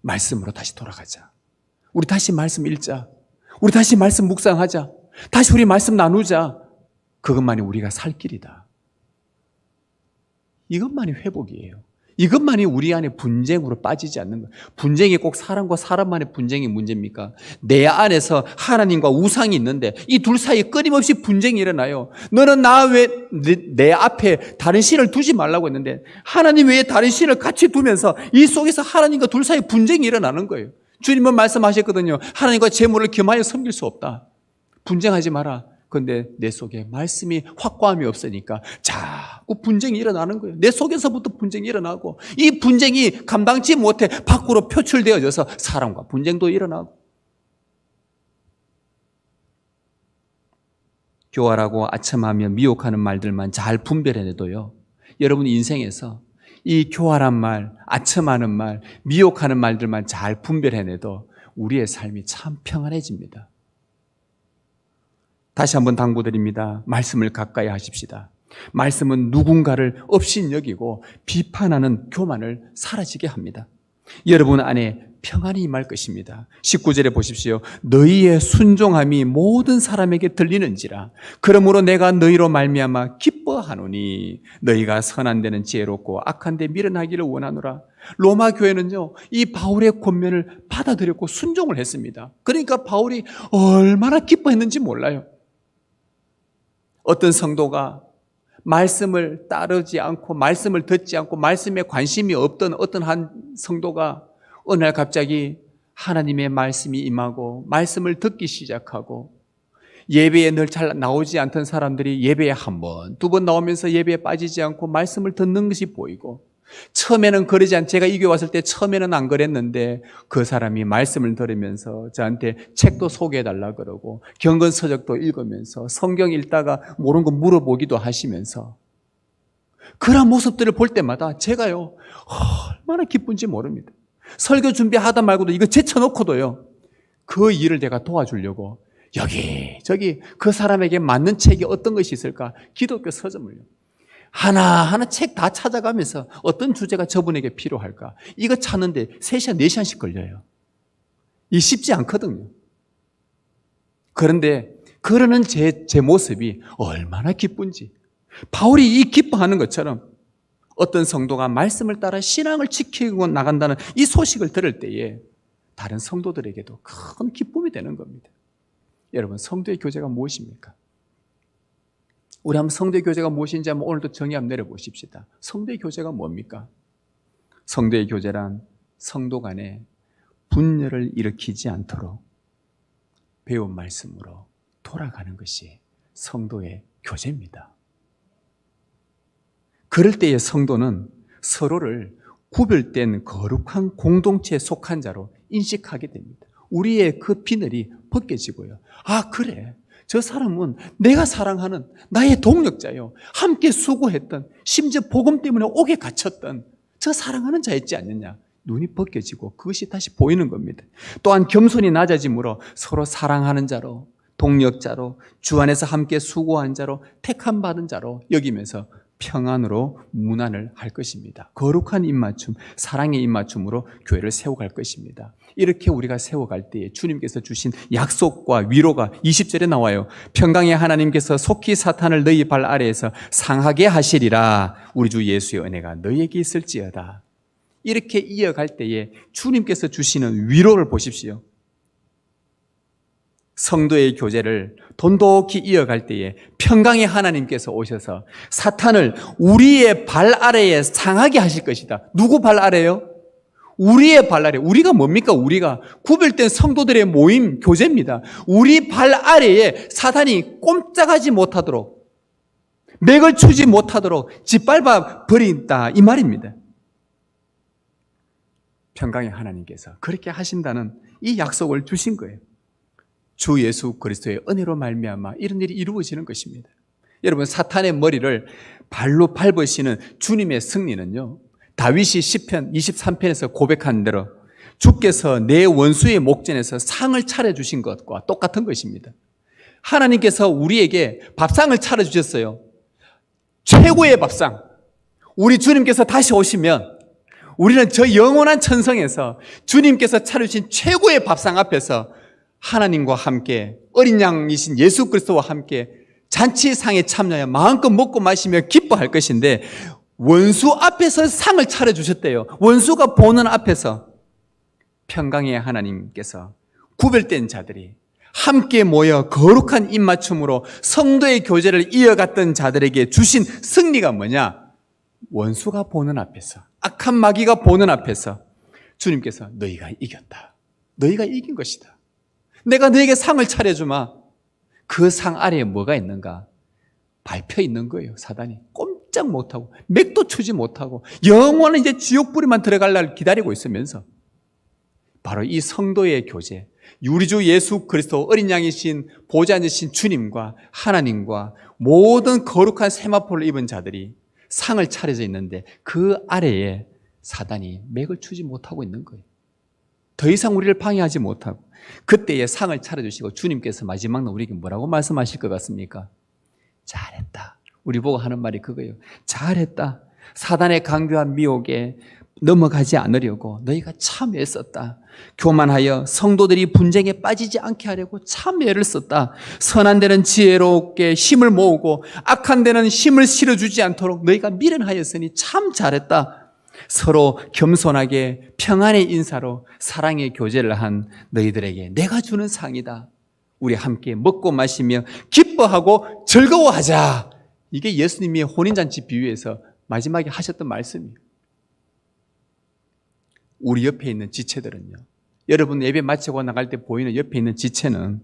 말씀으로 다시 돌아가자. 우리 다시 말씀 읽자. 우리 다시 말씀 묵상하자. 다시 우리 말씀 나누자. 그것만이 우리가 살 길이다. 이것만이 회복이에요. 이것만이 우리 안에 분쟁으로 빠지지 않는 거예요. 분쟁이 꼭 사람과 사람만의 분쟁이 문제입니까? 내 안에서 하나님과 우상이 있는데 이 둘 사이에 끊임없이 분쟁이 일어나요. 너는 나 외 내 앞에 다른 신을 두지 말라고 했는데 하나님 외에 다른 신을 같이 두면서 이 속에서 하나님과 둘 사이에 분쟁이 일어나는 거예요. 주님은 말씀하셨거든요. 하나님과 재물을 겸하여 섬길 수 없다. 분쟁하지 마라. 그런데 내 속에 말씀이 확고함이 없으니까 자꾸 분쟁이 일어나는 거예요. 내 속에서부터 분쟁이 일어나고, 이 분쟁이 감당치 못해 밖으로 표출되어져서 사람과 분쟁도 일어나고. 교활하고 아첨하며 미혹하는 말들만 잘 분별해내도요, 여러분 인생에서 이 교활한 말, 아첨하는 말, 미혹하는 말들만 잘 분별해내도 우리의 삶이 참 평안해집니다. 다시 한번 당부드립니다. 말씀을 가까이 하십시다. 말씀은 누군가를 업신여기고 비판하는 교만을 사라지게 합니다. 여러분 안에 평안이 임할 것입니다. 19절에 보십시오. 너희의 순종함이 모든 사람에게 들리는지라. 그러므로 내가 너희로 말미암아 기뻐하노니 너희가 선한 데는 지혜롭고 악한 데 미련하기를 원하노라. 로마 교회는요, 이 바울의 권면을 받아들였고 순종을 했습니다. 그러니까 바울이 얼마나 기뻐했는지 몰라요. 어떤 성도가 말씀을 따르지 않고 말씀을 듣지 않고 말씀에 관심이 없던 어떤 한 성도가 어느 날 갑자기 하나님의 말씀이 임하고 말씀을 듣기 시작하고, 예배에 늘 잘 나오지 않던 사람들이 예배에 한 번, 두 번 나오면서 예배에 빠지지 않고 말씀을 듣는 것이 보이고, 처음에는 그러지 않, 제가 이 교회 왔을 때 처음에는 안 그랬는데 그 사람이 말씀을 들으면서 저한테 책도 소개해달라 그러고 경건서적도 읽으면서 성경 읽다가 모르는 거 물어보기도 하시면서, 그런 모습들을 볼 때마다 제가요 얼마나 기쁜지 모릅니다. 설교 준비하다 말고도 이거 제쳐놓고도요 그 일을 내가 도와주려고 여기저기 그 사람에게 맞는 책이 어떤 것이 있을까, 기독교 서점을요 하나하나 책 다 찾아가면서 어떤 주제가 저분에게 필요할까, 이거 찾는데 3시간, 4시간씩 걸려요. 이 쉽지 않거든요. 그런데 그러는 제 모습이 얼마나 기쁜지, 바울이 이 기뻐하는 것처럼 어떤 성도가 말씀을 따라 신앙을 지키고 나간다는 이 소식을 들을 때에 다른 성도들에게도 큰 기쁨이 되는 겁니다. 여러분, 성도의 교제가 무엇입니까? 우리 한번 성도의 교제가 무엇인지 한번 오늘도 정의 한번 내려보십시다. 성도의 교제가 뭡니까? 성도의 교제란 성도 간에 분열을 일으키지 않도록 배운 말씀으로 돌아가는 것이 성도의 교제입니다. 그럴 때의 성도는 서로를 구별된 거룩한 공동체에 속한 자로 인식하게 됩니다. 우리의 그 비늘이 벗겨지고요. 아, 그래, 저 사람은 내가 사랑하는 나의 동력자요, 함께 수고했던, 심지어 복음 때문에 옥에 갇혔던 저 사랑하는 자였지 않느냐, 눈이 벗겨지고 그것이 다시 보이는 겁니다. 또한 겸손이 낮아짐으로 서로 사랑하는 자로, 동력자로, 주 안에서 함께 수고한 자로, 택함 받은 자로 여기면서 평안으로 문안을 할 것입니다. 거룩한 입맞춤, 사랑의 입맞춤으로 교회를 세워갈 것입니다. 이렇게 우리가 세워갈 때에 주님께서 주신 약속과 위로가 20절에 나와요. 평강의 하나님께서 속히 사탄을 너희 발 아래에서 상하게 하시리라. 우리 주 예수의 은혜가 너희에게 있을지어다. 이렇게 이어갈 때에 주님께서 주시는 위로를 보십시오. 성도의 교제를 돈독히 이어갈 때에 평강의 하나님께서 오셔서 사탄을 우리의 발 아래에 상하게 하실 것이다. 누구 발 아래요? 우리의 발 아래. 우리가 뭡니까? 우리가 구별된 성도들의 모임, 교제입니다. 우리 발 아래에 사탄이 꼼짝하지 못하도록, 맥을 추지 못하도록 짓밟아 버린다, 이 말입니다. 평강의 하나님께서 그렇게 하신다는 이 약속을 주신 거예요. 주 예수 그리스도의 은혜로 말미암아 이런 일이 이루어지는 것입니다. 여러분, 사탄의 머리를 발로 밟으시는 주님의 승리는요, 다윗이 시편 23편에서 고백한 대로 주께서 내 원수의 목전에서 상을 차려주신 것과 똑같은 것입니다. 하나님께서 우리에게 밥상을 차려주셨어요. 최고의 밥상. 우리 주님께서 다시 오시면 우리는 저 영원한 천성에서 주님께서 차려주신 최고의 밥상 앞에서 하나님과 함께 어린 양이신 예수 그리스도와 함께 잔치상에 참여하여 마음껏 먹고 마시며 기뻐할 것인데, 원수 앞에서 상을 차려주셨대요. 원수가 보는 앞에서 평강의 하나님께서 구별된 자들이 함께 모여 거룩한 입맞춤으로 성도의 교제를 이어갔던 자들에게 주신 승리가 뭐냐? 원수가 보는 앞에서, 악한 마귀가 보는 앞에서 주님께서 너희가 이겼다, 너희가 이긴 것이다, 내가 너에게 상을 차려주마. 그 상 아래에 뭐가 있는가? 밟혀 있는 거예요. 사단이 꼼짝 못하고 맥도 추지 못하고 영원히 이제 지옥불에만 들어갈 날 기다리고 있으면서, 바로 이 성도의 교제, 우리 주 예수 그리스도 어린 양이신 보좌 앉으신 주님과 하나님과 모든 거룩한 세마포를 입은 자들이 상을 차려져 있는데, 그 아래에 사단이 맥을 추지 못하고 있는 거예요. 더 이상 우리를 방해하지 못하고, 그때에 상을 차려주시고 주님께서 마지막 날 우리에게 뭐라고 말씀하실 것 같습니까? 잘했다. 우리 보고 하는 말이 그거예요. 잘했다. 사단의 강교한 미혹에 넘어가지 않으려고 너희가 참 애썼다. 교만하여 성도들이 분쟁에 빠지지 않게 하려고 참 애를 썼다. 선한 데는 지혜롭게 힘을 모으고 악한 데는 힘을 실어주지 않도록 너희가 미련하였으니 참 잘했다. 서로 겸손하게 평안의 인사로 사랑의 교제를 한 너희들에게 내가 주는 상이다. 우리 함께 먹고 마시며 기뻐하고 즐거워하자. 이게 예수님이 혼인잔치 비유에서 마지막에 하셨던 말씀이에요. 우리 옆에 있는 지체들은요, 여러분 예배 마치고 나갈 때 보이는 옆에 있는 지체는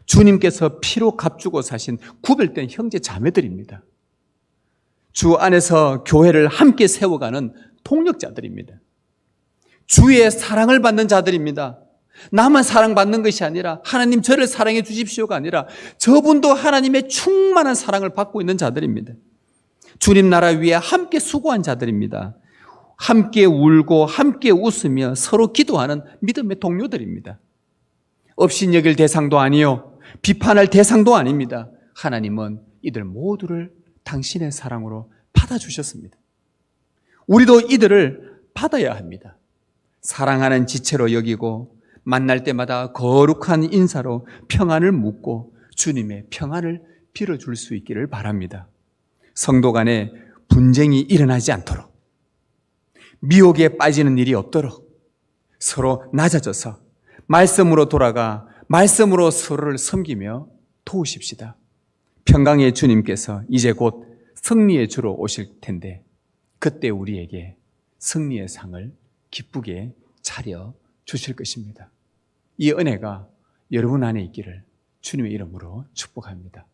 주님께서 피로 값주고 사신 구별된 형제 자매들입니다. 주 안에서 교회를 함께 세워가는 동력자들입니다. 주의 사랑을 받는 자들입니다. 나만 사랑받는 것이 아니라 하나님 저를 사랑해 주십시오가 아니라 저분도 하나님의 충만한 사랑을 받고 있는 자들입니다. 주님 나라 위에 함께 수고한 자들입니다. 함께 울고 함께 웃으며 서로 기도하는 믿음의 동료들입니다. 업신여길 대상도 아니요 비판할 대상도 아닙니다. 하나님은 이들 모두를 당신의 사랑으로 받아주셨습니다. 우리도 이들을 받아야 합니다. 사랑하는 지체로 여기고 만날 때마다 거룩한 인사로 평안을 묻고 주님의 평안을 빌어줄 수 있기를 바랍니다. 성도 간에 분쟁이 일어나지 않도록, 미혹에 빠지는 일이 없도록 서로 낮아져서 말씀으로 돌아가 말씀으로 서로를 섬기며 도우십시다. 평강의 주님께서 이제 곧 승리의 주로 오실 텐데 그때 우리에게 승리의 상을 기쁘게 차려 주실 것입니다. 이 은혜가 여러분 안에 있기를 주님의 이름으로 축복합니다.